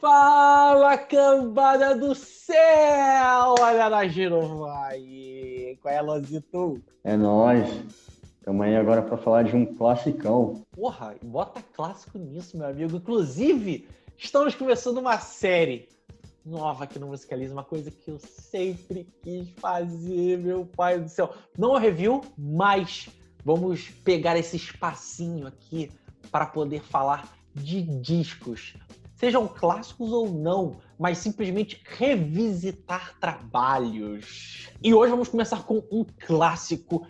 Fala, cambada do céu! Olha na Girovai! Qual é, Lozito? É nóis. Estamos aí agora para falar de um classicão. Porra, bota clássico nisso, meu amigo. Inclusive, estamos começando uma série nova aqui no Musicaliza, uma coisa que eu sempre quis fazer, meu pai do céu. Não é review, mas vamos pegar esse espacinho aqui para poder falar de discos. Sejam clássicos ou não, mas simplesmente revisitar trabalhos. E hoje vamos começar com um clássico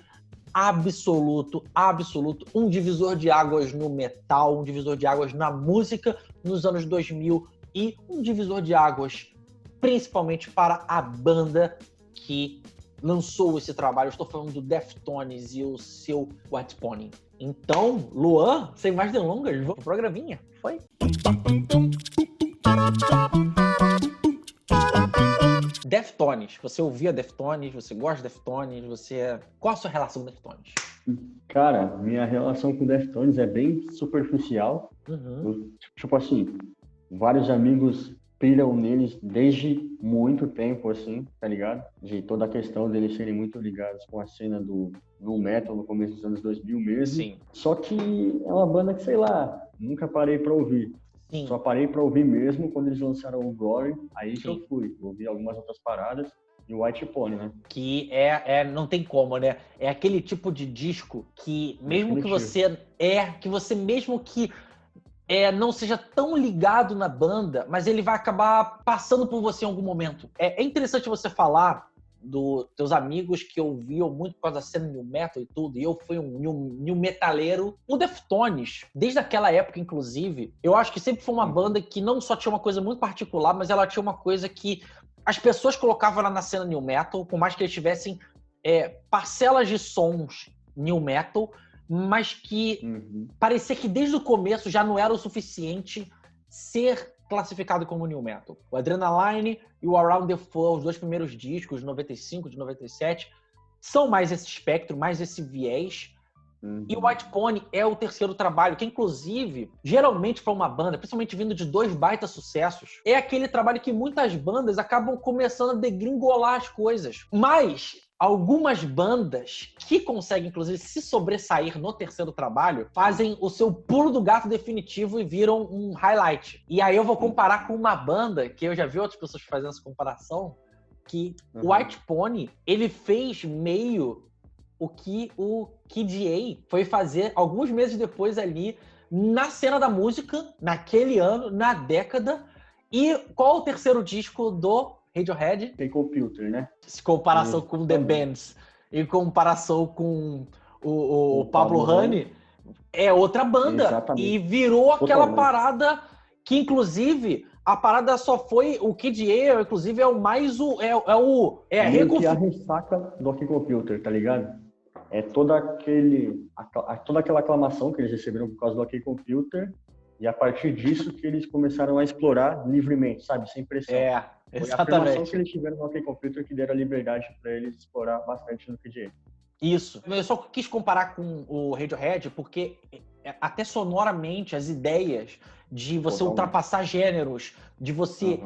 absoluto, um divisor de águas no metal, um divisor de águas na música nos anos 2000 e um divisor de águas principalmente para a banda que lançou esse trabalho. Eu estou falando do Deftones e o seu White Pony. Então, Luan, sem mais delongas, vamos pro programinha. Foi? Deftones. Você ouvia Deftones? Você gosta de Deftones? Qual a sua relação com Deftones? Cara, minha relação com Deftones é bem superficial. Tipo assim, vários amigos piram neles desde muito tempo, assim, tá ligado? De toda a questão deles serem muito ligados com a cena do metal no começo dos anos 2000 mesmo. Sim. Só que é uma banda que, sei lá, nunca parei pra ouvir. Sim. Só parei pra ouvir mesmo quando eles lançaram o Glory, aí que Sim. eu fui. Ouvi algumas outras paradas e o White Pony, né? Que não tem como, né? É aquele tipo de disco que mesmo Definitivo. que você mesmo que não seja tão ligado na banda, mas ele vai acabar passando por você em algum momento. É interessante você falar dos teus amigos que ouviam muito por causa da cena new metal e tudo, e eu fui um new metaleiro. O Deftones, desde aquela época, inclusive, eu acho que sempre foi uma banda que não só tinha uma coisa muito particular, mas ela tinha uma coisa que as pessoas colocavam lá na cena new metal, por mais que eles tivessem parcelas de sons new metal, mas que parecia que desde o começo já não era o suficiente ser classificado como new metal. O Adrenaline e o Around the Fur, os dois primeiros discos, de 95, de 97, são mais esse espectro, mais esse viés. E o White Pony é o terceiro trabalho, que inclusive, geralmente para uma banda, principalmente vindo de dois baita sucessos, é aquele trabalho que muitas bandas acabam começando a degringolar as coisas. Mas algumas bandas que conseguem, inclusive, se sobressair no terceiro trabalho, fazem o seu pulo do gato definitivo e viram um highlight. E aí eu vou comparar com uma banda, que eu já vi outras pessoas fazendo essa comparação, que o White Pony, ele fez meio o que o Kid A foi fazer alguns meses depois ali na cena da música, naquele ano, na década. E qual o terceiro disco do Radiohead? Tem computer, né? Em comparação com The Bands, em comparação com o Pablo Honey, é outra banda. Exatamente. E virou aquela Totalmente. parada que, inclusive, a parada só foi... O Kid A, inclusive, é o mais... meio que a ressaca do OK Computer, tá ligado? É toda aquela aclamação que eles receberam por causa do OK Computer, e a partir disso que eles começaram a explorar livremente, sabe? Sem pressão. Foi a afirmação que eles tiveram no OK Computer que deram a liberdade para eles explorar bastante no KDA. Isso. Eu só quis comparar com o Radiohead porque até sonoramente as ideias de você ultrapassar gêneros, de você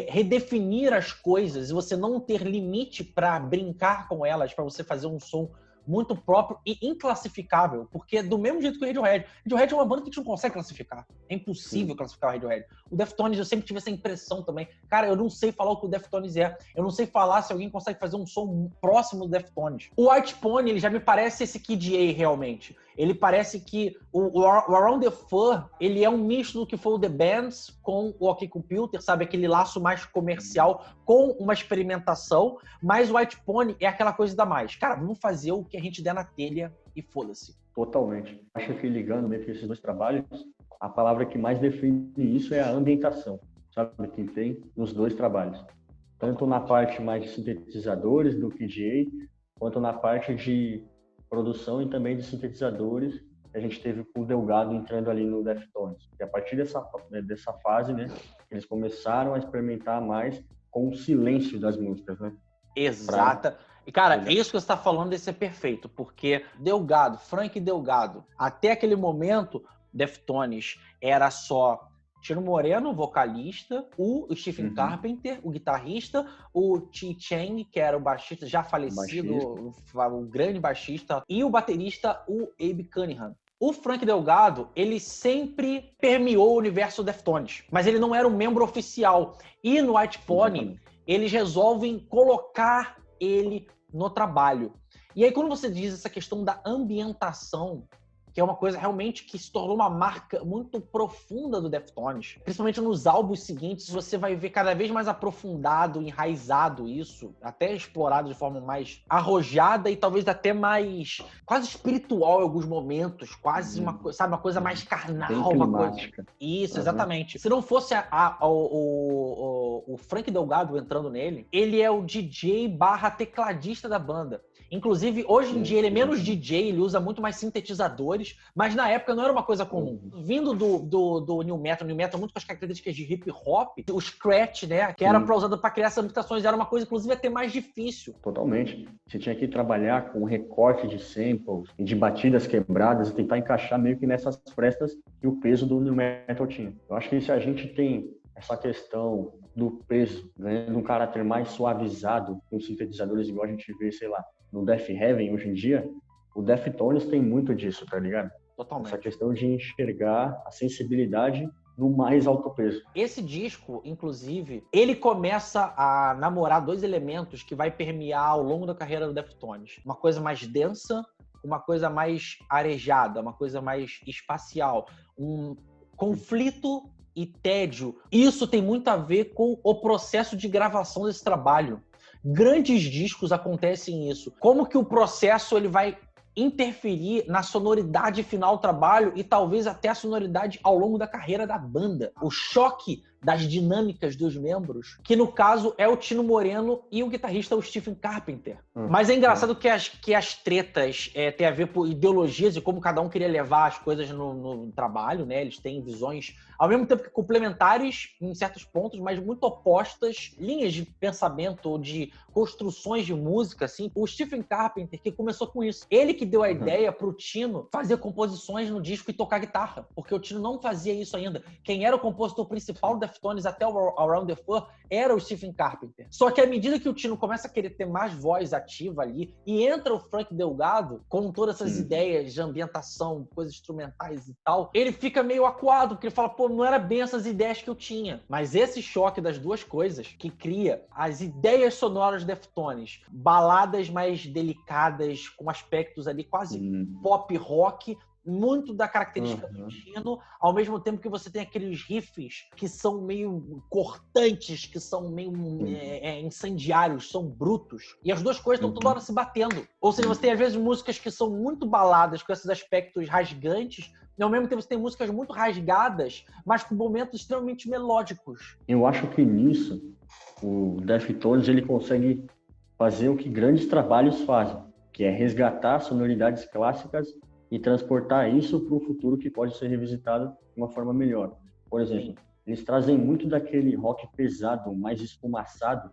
redefinir as coisas e você não ter limite para brincar com elas, para você fazer um som muito próprio e inclassificável, porque do mesmo jeito que o Radiohead é uma banda que a gente não consegue classificar. É impossível classificar o Radiohead. O Deftones, eu sempre tive essa impressão também. Cara, eu não sei falar o que o Deftones é. Eu não sei falar se alguém consegue fazer um som próximo do Deftones. O White Pony, ele já me parece esse Kid A, realmente. Ele parece que o Around the Fur, ele é um misto do que foi o The Bands com o OK Computer, sabe? Aquele laço mais comercial com uma experimentação, mas o White Pony é aquela coisa da mais. Cara, vamos fazer o que a gente der na telha e foda-se. Totalmente. Acho que ligando entre esses dois trabalhos, a palavra que mais define isso é a ambientação, sabe? Que tem nos dois trabalhos. Tanto na parte mais de sintetizadores do Kid A, quanto na parte de produção e também de sintetizadores, a gente teve o Delgado entrando ali no Deftones. E a partir dessa fase, né, eles começaram a experimentar mais com o silêncio das músicas, né? Exata. E, cara, isso que você está falando, esse é perfeito, porque Delgado, Frank Delgado, até aquele momento, Deftones era só Tino Moreno, vocalista, o Stephen Carpenter, o guitarrista, o Chi Chang, que era o baixista já falecido, o grande baixista, e o baterista, o Abe Cunningham. O Frank Delgado, ele sempre permeou o universo Deftones, mas ele não era um membro oficial. E no White Pony, eles resolvem colocar ele no trabalho. E aí, quando você diz essa questão da ambientação, que é uma coisa realmente que se tornou uma marca muito profunda do Deftones. Principalmente nos álbuns seguintes, você vai ver cada vez mais aprofundado, enraizado isso, até explorado de forma mais arrojada e talvez até mais quase espiritual em alguns momentos, quase uma coisa mais carnal, uma coisa. Isso, exatamente. Se não fosse o Frank Delgado entrando nele, ele é o DJ / tecladista da banda. Inclusive, hoje em dia, ele é menos DJ, ele usa muito mais sintetizadores, mas na época não era uma coisa comum. Vindo do New Metal muito com as características de hip hop, o scratch, né, que era usado para criar essas ambientações, era uma coisa, inclusive, até mais difícil. Totalmente. Você tinha que trabalhar com recorte de samples e de batidas quebradas e tentar encaixar meio que nessas frestas que o peso do New Metal tinha. Eu acho que se a gente tem essa questão do peso, ganhando um caráter mais suavizado com sintetizadores, igual a gente vê, sei lá, no Death Heaven hoje em dia, o Deftones tem muito disso, tá ligado? Totalmente. Essa questão de enxergar a sensibilidade no mais alto peso. Esse disco, inclusive, ele começa a namorar dois elementos que vai permear ao longo da carreira do Deftones. Uma coisa mais densa, uma coisa mais arejada, uma coisa mais espacial. Um conflito e tédio. Isso tem muito a ver com o processo de gravação desse trabalho. Grandes discos acontecem isso. Como que o processo ele vai interferir na sonoridade final do trabalho e talvez até a sonoridade ao longo da carreira da banda. O choque das dinâmicas dos membros, que no caso é o Tino Moreno e o guitarrista o Stephen Carpenter. Mas é engraçado que as tretas têm a ver por ideologias e como cada um queria levar as coisas no trabalho, né? Eles têm visões, ao mesmo tempo que complementares em certos pontos, mas muito opostas, linhas de pensamento ou de construções de música, assim. O Stephen Carpenter que começou com isso. Ele que deu a ideia pro Tino fazer composições no disco e tocar guitarra, porque o Tino não fazia isso ainda. Quem era o compositor principal do Deftones até o Around the Fur era o Stephen Carpenter. Só que à medida que o Tino começa a querer ter mais voz ativa ali, e entra o Frank Delgado com todas essas ideias de ambientação, coisas instrumentais e tal, ele fica meio acuado, porque ele fala, pô, não era bem essas ideias que eu tinha. Mas esse choque das duas coisas que cria as ideias sonoras Deftones, baladas mais delicadas, com aspectos ali quase pop rock, muito da característica do Tino, ao mesmo tempo que você tem aqueles riffs que são meio cortantes, que são meio incendiários, são brutos. E as duas coisas estão toda hora se batendo. Ou seja, você tem às vezes músicas que são muito baladas, com esses aspectos rasgantes, e ao mesmo tempo você tem músicas muito rasgadas, mas com momentos extremamente melódicos. Eu acho que nisso, o Deftones ele consegue fazer o que grandes trabalhos fazem, que é resgatar sonoridades clássicas e transportar isso para um futuro que pode ser revisitado de uma forma melhor. Por exemplo, eles trazem muito daquele rock pesado, mais esfumaçado,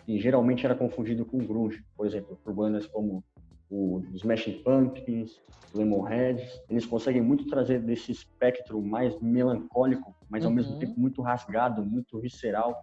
que geralmente era confundido com grunge. Por exemplo, por bandas como o Smashing Pumpkins, Lemonheads, eles conseguem muito trazer desse espectro mais melancólico, mas ao mesmo tempo muito rasgado, muito visceral.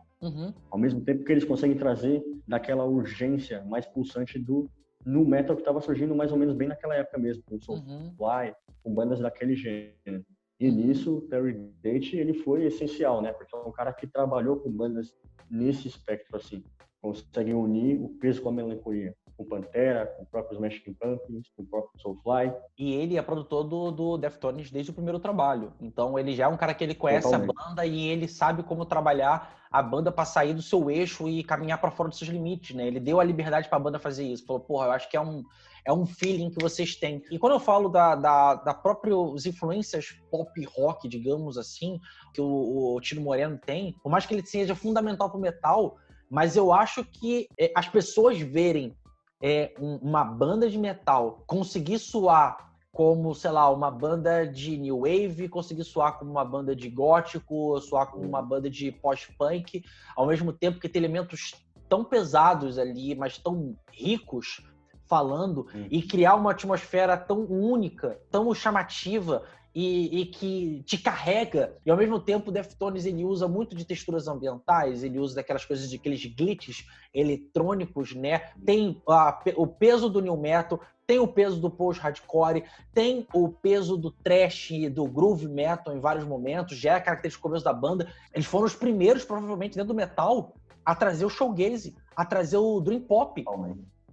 Ao mesmo tempo que eles conseguem trazer daquela urgência mais pulsante do nu metal que estava surgindo mais ou menos bem naquela época mesmo, com Soulfly, com bandas daquele gênero. E nisso, o Terry Date, ele foi essencial, né? Porque é um cara que trabalhou com bandas nesse espectro, assim. Consegue unir o peso com a melancolia. Com Pantera, com o próprio Smashing Pumpkins, com o próprio Soulfly. E ele é produtor do Deftones desde o primeiro trabalho. Então ele já é um cara que ele conhece a banda e ele sabe como trabalhar a banda para sair do seu eixo e caminhar para fora dos seus limites, né? Ele deu a liberdade para a banda fazer isso. Falou, porra, eu acho que é um feeling que vocês têm. E quando eu falo da próprias influências pop rock, digamos assim, que o Tino Moreno tem, por mais que ele seja fundamental pro metal, mas eu acho que as pessoas verem uma banda de metal conseguir soar como, sei lá, uma banda de new wave, conseguir soar como uma banda de gótico, soar como uma banda de post-punk, ao mesmo tempo que tem elementos tão pesados ali, mas tão ricos falando, e criar uma atmosfera tão única, tão chamativa, e que te carrega. E ao mesmo tempo o Deftones ele usa muito de texturas ambientais, ele usa daquelas coisas, de aqueles glitches eletrônicos, né? Tem o peso do new metal, tem o peso do post-hardcore, tem o peso do thrash e do groove metal em vários momentos, já é a característica do começo da banda. Eles foram os primeiros, provavelmente, dentro do metal, a trazer o shoegaze, a trazer o dream pop.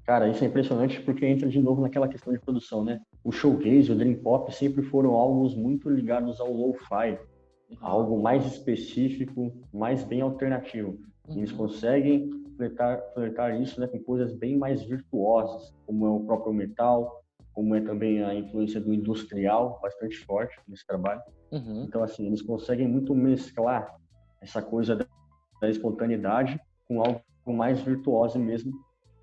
Cara, isso é impressionante porque entra de novo naquela questão de produção, né? O shoegaze, o dream pop sempre foram algo muito ligados ao lo-fi, algo mais específico, mais bem alternativo. Eles conseguem flertar isso, né, com coisas bem mais virtuosas, como é o próprio metal, como é também a influência do industrial, bastante forte nesse trabalho. Então, assim, eles conseguem muito mesclar essa coisa da espontaneidade com algo mais virtuoso mesmo,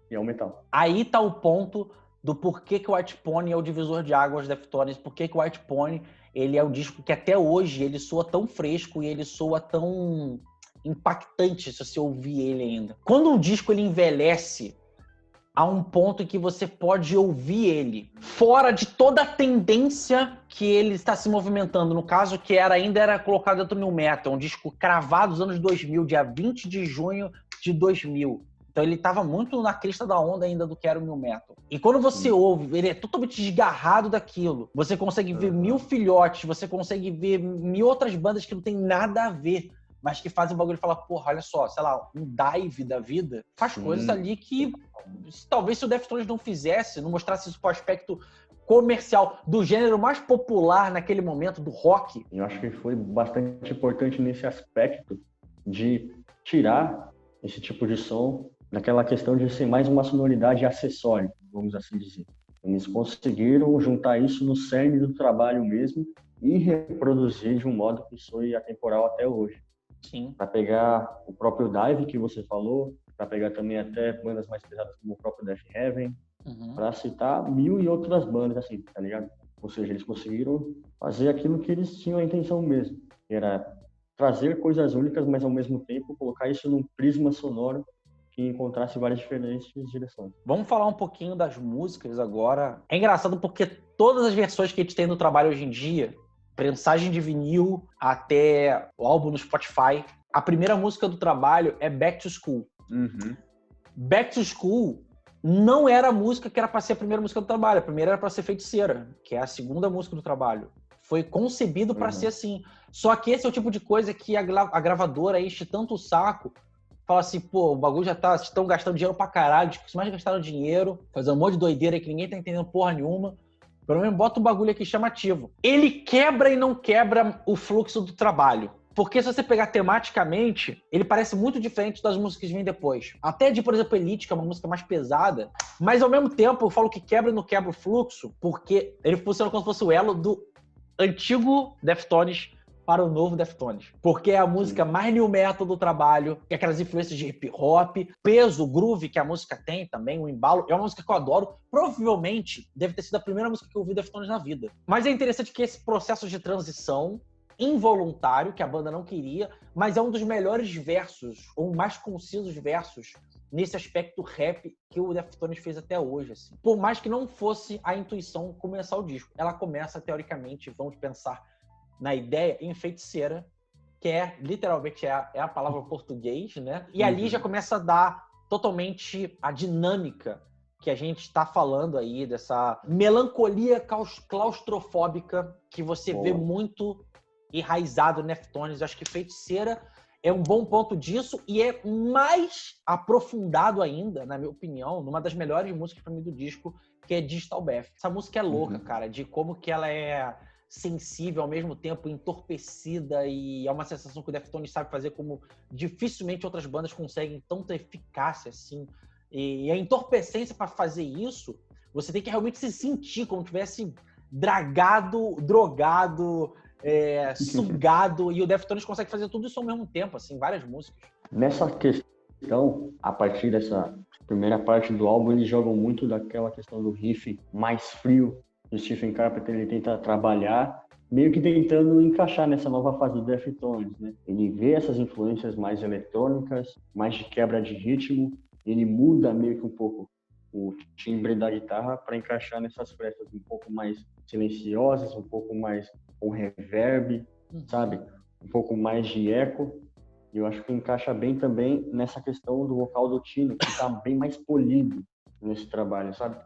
que é o metal. Aí tá o ponto do porquê que o White Pony é o divisor de águas da Deftones, porquê que o White Pony ele é o disco que até hoje ele soa tão fresco e ele soa tão impactante se você ouvir ele ainda. Quando um disco ele envelhece a um ponto em que você pode ouvir ele fora de toda a tendência que ele está se movimentando, no caso que ainda era colocado dentro do new metal, um disco cravado dos anos 2000, dia 20 de junho de 2000. Então ele estava muito na crista da onda ainda do que era o new metal. E quando você ouve, ele é totalmente desgarrado daquilo. Você consegue ver mil filhotes, você consegue ver mil outras bandas que não tem nada a ver, mas que fazem o bagulho e falar, porra, olha só, sei lá, um dive da vida, faz coisas ali que talvez se o Deftones não fizesse, não mostrasse isso pro aspecto comercial do gênero mais popular naquele momento, do rock. Eu acho que foi bastante importante nesse aspecto de tirar esse tipo de som naquela questão de ser mais uma sonoridade acessória, vamos assim dizer. Eles conseguiram juntar isso no cerne do trabalho mesmo e reproduzir de um modo que soe atemporal até hoje. Sim. Para pegar o próprio Dive que você falou, para pegar também até bandas mais pesadas como o próprio Death Heaven, para citar mil e outras bandas assim, tá ligado? Ou seja, eles conseguiram fazer aquilo que eles tinham a intenção mesmo, que era trazer coisas únicas, mas ao mesmo tempo colocar isso num prisma sonoro que encontrasse várias diferentes direções. Vamos falar um pouquinho das músicas agora. É engraçado porque todas as versões que a gente tem no trabalho hoje em dia, prensagem de vinil até o álbum no Spotify, a primeira música do trabalho é Back to School. Back to School não era a música que era para ser a primeira música do trabalho. A primeira era para ser Feiticeira, que é a segunda música do trabalho. Foi concebido para ser assim. Só que esse é o tipo de coisa que a gravadora enche tanto o saco, fala assim, pô, o bagulho já tá, estão gastando dinheiro pra caralho, os que mais gastaram dinheiro, fazendo um monte de doideira aí que ninguém tá entendendo porra nenhuma. Pelo menos bota um bagulho aqui chamativo. Ele quebra e não quebra o fluxo do trabalho. Porque se você pegar tematicamente, ele parece muito diferente das músicas que vêm depois. Até de, por exemplo, Elite, que é uma música mais pesada, mas ao mesmo tempo eu falo que quebra e não quebra o fluxo, porque ele funciona como se fosse o elo do antigo Deftones para o novo Deftones. Porque é a música mais new metal do trabalho, que é aquelas influências de hip hop, peso, groove que a música tem também, o embalo. É uma música que eu adoro. Provavelmente deve ter sido a primeira música que eu ouvi Deftones na vida. Mas é interessante que esse processo de transição involuntário, que a banda não queria, mas é um dos melhores versos, ou mais concisos versos, nesse aspecto rap que o Deftones fez até hoje, assim. Por mais que não fosse a intuição começar o disco. Ela começa, teoricamente, vamos pensar na ideia, em Feiticeira, que literalmente é a palavra português, né? E ali já começa a dar totalmente a dinâmica que a gente está falando aí, dessa melancolia claustrofóbica que você vê muito enraizado no Deftones. Eu acho que Feiticeira é um bom ponto disso e é mais aprofundado ainda, na minha opinião, numa das melhores músicas para mim do disco, que é Digital Bath. Essa música é louca, cara, de como que ela é sensível, ao mesmo tempo entorpecida, e é uma sensação que o Deftones sabe fazer como dificilmente outras bandas conseguem tanta eficácia assim. E a entorpecência para fazer isso, você tem que realmente se sentir como se tivesse drogado, sugado, e o Deftones consegue fazer tudo isso ao mesmo tempo, assim, várias músicas. Nessa questão, a partir dessa primeira parte do álbum, eles jogam muito daquela questão do riff mais frio. O Stephen Carpenter ele tenta trabalhar, meio que tentando encaixar nessa nova fase do Deftones, né? Ele vê essas influências mais eletrônicas, mais de quebra de ritmo, ele muda meio que um pouco o timbre da guitarra para encaixar nessas frestas um pouco mais silenciosas, um pouco mais com reverb, sabe? Um pouco mais de eco. E eu acho que encaixa bem também nessa questão do vocal do Tino, que tá bem mais polido nesse trabalho, sabe?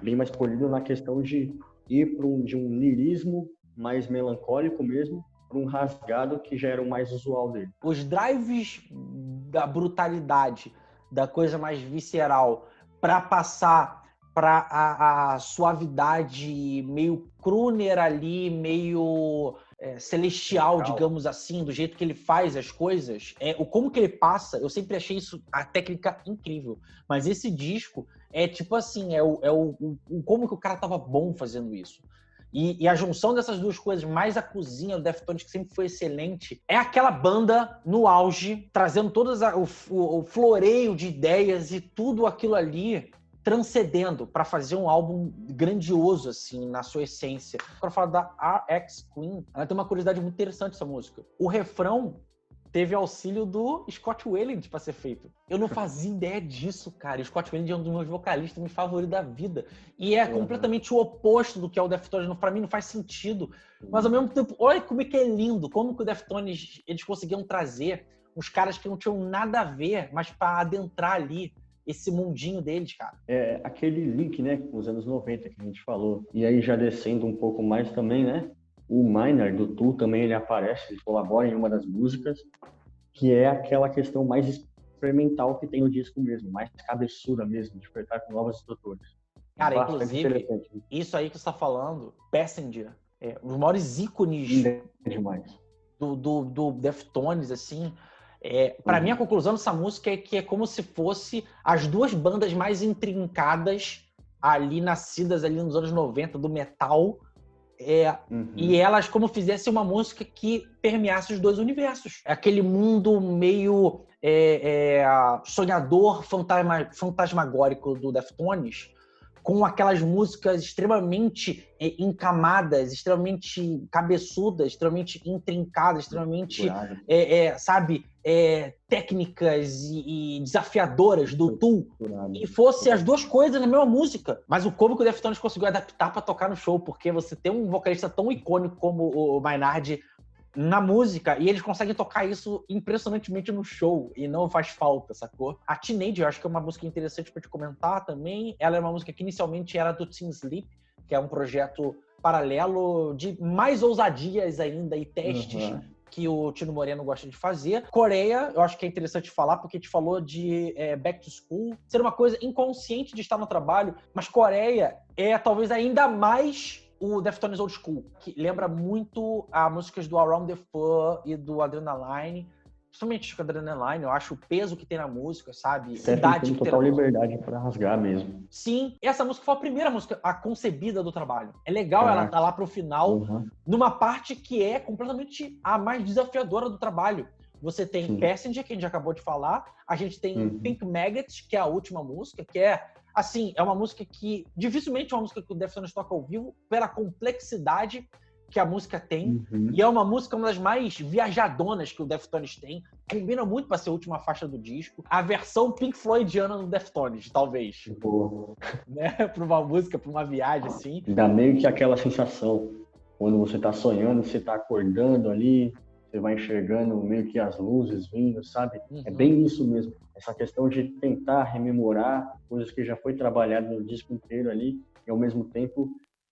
Bem mais polido na questão de ir de um lirismo mais melancólico mesmo, para um rasgado que já era o mais usual dele. Os drives da brutalidade, da coisa mais visceral, para passar para a suavidade meio crooner ali, meio celestial, digamos assim, do jeito que ele faz as coisas, como que ele passa, eu sempre achei isso, a técnica incrível. Mas esse disco é tipo assim, como que o cara tava bom fazendo isso. E a junção dessas duas coisas, mais a cozinha do Deftones, que sempre foi excelente, é aquela banda no auge, trazendo o floreio de ideias e tudo aquilo ali transcendendo para fazer um álbum grandioso, assim, na sua essência. Para falar da RX Queen, ela tem uma curiosidade muito interessante, essa música. O refrão teve auxílio do Scott Weiland para ser feito. Eu não fazia ideia disso, cara. O Scott Weiland é um dos meus vocalistas, meus favoritos da vida. E é completamente o oposto do que é o Deftones. Para mim não faz sentido. Mas ao mesmo tempo, olha como é que é lindo. Como que o Deftones, eles conseguiam trazer uns caras que não tinham nada a ver, mas para adentrar ali esse mundinho deles, cara. É aquele link, né, com os anos 90 que a gente falou. E aí já descendo um pouco mais também, né? O Maynard do Tool também ele aparece, ele colabora em uma das músicas, que é aquela questão mais experimental que tem no disco mesmo, mais cabeçuda mesmo, de flertar com novas estruturas. Cara, inclusive, isso aí que você tá falando, Passenger, um dos maiores ícones do Deftones, assim. Para mim, a conclusão dessa música é que é como se fosse as duas bandas mais intrincadas ali, nascidas ali nos anos 90, do metal, e elas como fizessem uma música que permeasse os dois universos. Aquele mundo meio sonhador, fantasmagórico do Deftones, com aquelas músicas extremamente encamadas, extremamente cabeçudas, extremamente intrincadas, extremamente, técnicas e desafiadoras do Tool, e fosse as duas coisas na mesma música. Mas o como que o Deftones conseguiu adaptar para tocar no show, porque você tem um vocalista tão icônico como o Maynard na música, e eles conseguem tocar isso impressionantemente no show, e não faz falta, sacou? A Teenage, eu acho que é uma música interessante pra te comentar também. Ela é uma música que inicialmente era do Teen Sleep, que é um projeto paralelo de mais ousadias ainda e testes que o Tino Moreno gosta de fazer. Coreia, eu acho que é interessante falar, porque a gente falou de Back to School, ser uma coisa inconsciente de estar no trabalho, mas Coreia é talvez ainda mais o Deftones Old School, que lembra muito as músicas do Around the Fur e do Adrenaline, principalmente o Adrenaline, eu acho o peso que tem na música, sabe? Tem total liberdade para rasgar mesmo. Sim, essa música foi a primeira música a concebida do trabalho. É legal ela tá lá pro final, numa parte que é completamente a mais desafiadora do trabalho. Você tem Passenger, que a gente acabou de falar, a gente tem Pink Maggots, que é a última música, que assim, é uma música que dificilmente é uma música que o Deftones toca ao vivo, pela complexidade que a música tem. E é uma música, uma das mais viajadonas que o Deftones tem. Combina muito para ser a última faixa do disco. A versão Pink Floydiana do Deftones, talvez. Né? Para uma música, para uma viagem, assim. Dá meio que aquela sensação, quando você tá sonhando, você tá acordando ali, você vai enxergando meio que as luzes vindo, sabe? É bem isso mesmo. Essa questão de tentar rememorar coisas que já foi trabalhado no disco inteiro ali, e ao mesmo tempo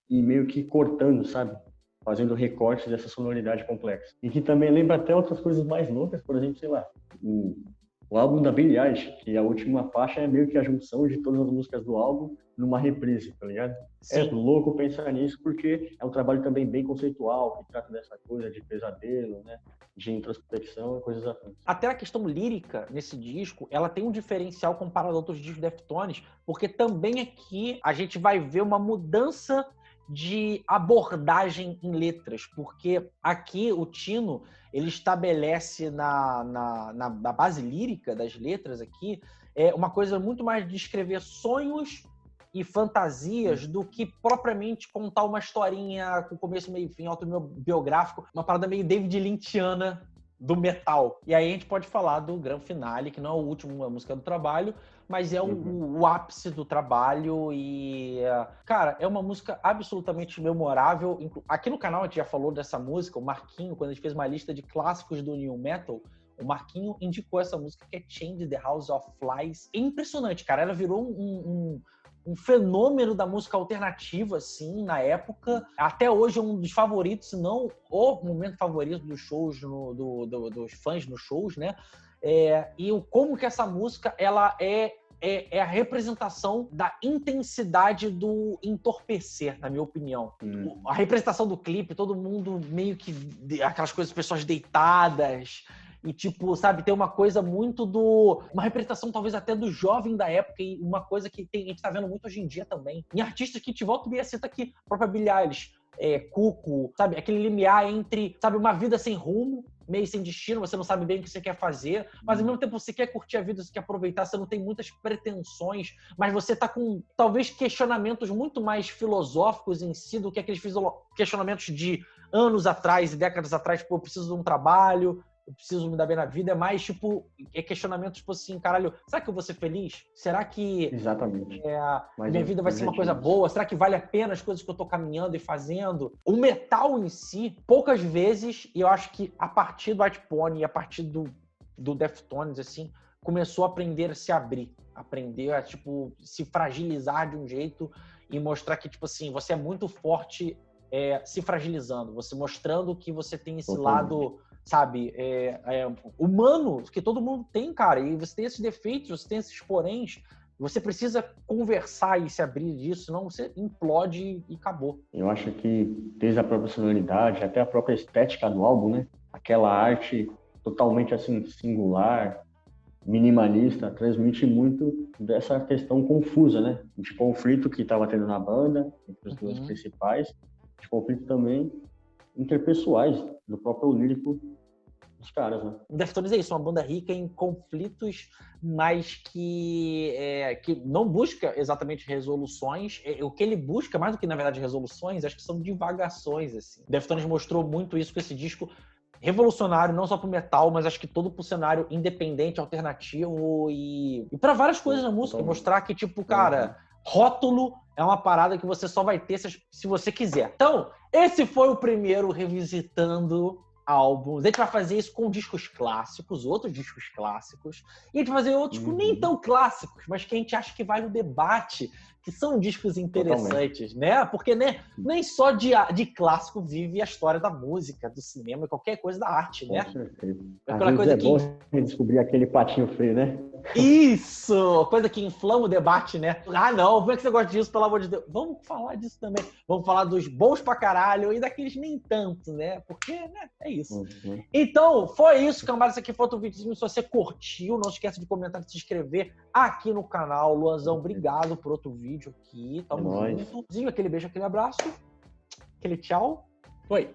ir meio que cortando, sabe? Fazendo recortes dessa sonoridade complexa. E que também lembra até outras coisas mais loucas, por exemplo, sei lá, o álbum da Billie Eilish, que a última faixa é meio que a junção de todas as músicas do álbum numa reprise, tá ligado? Sim. É louco pensar nisso, porque é um trabalho também bem conceitual, que trata dessa coisa de pesadelo, né? De introspecção e coisas assim. Até a questão lírica nesse disco, ela tem um diferencial comparado a outros discos Deftones, porque também aqui a gente vai ver uma mudança de abordagem em letras, porque aqui o Tino, ele estabelece na base lírica das letras aqui, uma coisa muito mais de escrever sonhos e fantasias do que propriamente contar uma historinha com começo, meio e fim, autobiográfico, uma parada meio David Lynchiana do metal. E aí a gente pode falar do Gran Finale, que não é o último, a música do trabalho, mas é o ápice do trabalho e, cara, é uma música absolutamente memorável. Aqui no canal a gente já falou dessa música, o Marquinho, quando a gente fez uma lista de clássicos do New Metal, o Marquinho indicou essa música que é Change the House of Flies. É impressionante, cara. Ela virou um fenômeno da música alternativa, assim, na época. Até hoje é um dos favoritos, se não o momento favorito dos shows, dos fãs nos shows, né? Como que essa música, ela é a representação da intensidade do entorpecer, na minha opinião. A representação do clipe, todo mundo meio que... Aquelas coisas, pessoas deitadas... E, tipo, sabe, tem uma coisa muito uma representação, talvez, até do jovem da época, e uma coisa que a gente tá vendo muito hoje em dia também. Em artistas que te volta e meia cita aqui, a própria Billie Eilish, Cuco, sabe? Aquele limiar entre, sabe, uma vida sem rumo, meio sem destino, você não sabe bem o que você quer fazer, mas ao mesmo tempo você quer curtir a vida, você quer aproveitar, você não tem muitas pretensões, mas você tá com, talvez, questionamentos muito mais filosóficos em si do que aqueles questionamentos de anos atrás e décadas atrás, tipo, eu preciso de um trabalho, eu preciso me dar bem na vida, é mais, tipo, questionamento, tipo assim, caralho, será que eu vou ser feliz? Será que Exatamente. Minha vida vai ser uma coisa boa? Será que vale a pena as coisas que eu tô caminhando e fazendo? O metal em si, poucas vezes, e eu acho que a partir do White Pony e a partir do Deftones, assim, começou a aprender a se abrir, aprender a, tipo, se fragilizar de um jeito e mostrar que, tipo assim, você é muito forte se fragilizando, você mostrando que você tem esse lado... sabe, humano, que todo mundo tem, cara, e você tem esses defeitos, você tem esses poréns, você precisa conversar e se abrir disso, senão você implode e acabou. Eu acho que desde a própria sonoridade, até a própria estética do álbum, né, aquela arte totalmente, assim, singular, minimalista, transmite muito dessa questão confusa, né, de conflito que estava tendo na banda, entre os dois principais, de conflito também interpessoais do próprio lírico dos caras, né? O Deftones é isso, uma banda rica em conflitos, mas que não busca exatamente resoluções. O que ele busca, mais do que, na verdade, resoluções, acho que são divagações, assim. O Deftones mostrou muito isso com esse disco revolucionário, não só pro metal, mas acho que todo pro cenário independente, alternativo e para várias coisas na música. Mostrar que, tipo, cara, rótulo é uma parada que você só vai ter se você quiser. Então, esse foi o primeiro Revisitando Álbuns. A gente vai fazer isso com discos clássicos, outros discos clássicos, e a gente vai fazer outros nem tão clássicos, mas que a gente acha que vale o debate, que são discos interessantes, né? Porque nem só de clássico vive a história da música, do cinema, qualquer coisa da arte, né? Com certeza. Aquela coisa que... bom redescobrir aquele patinho feio, né? Isso! Coisa que inflama o debate, né? Ah, não, como é que você gosta disso, pelo amor de Deus? Vamos falar disso também. Vamos falar dos bons pra caralho e daqueles nem tanto, né? Porque, né, é isso. Então, foi isso, cambada. Esse aqui foi outro vídeo. Se você curtiu, não esqueça de comentar e se inscrever aqui no canal. Luanzão, obrigado por outro vídeo aqui. Tamo junto. Aquele beijo, aquele abraço. Aquele tchau. Foi.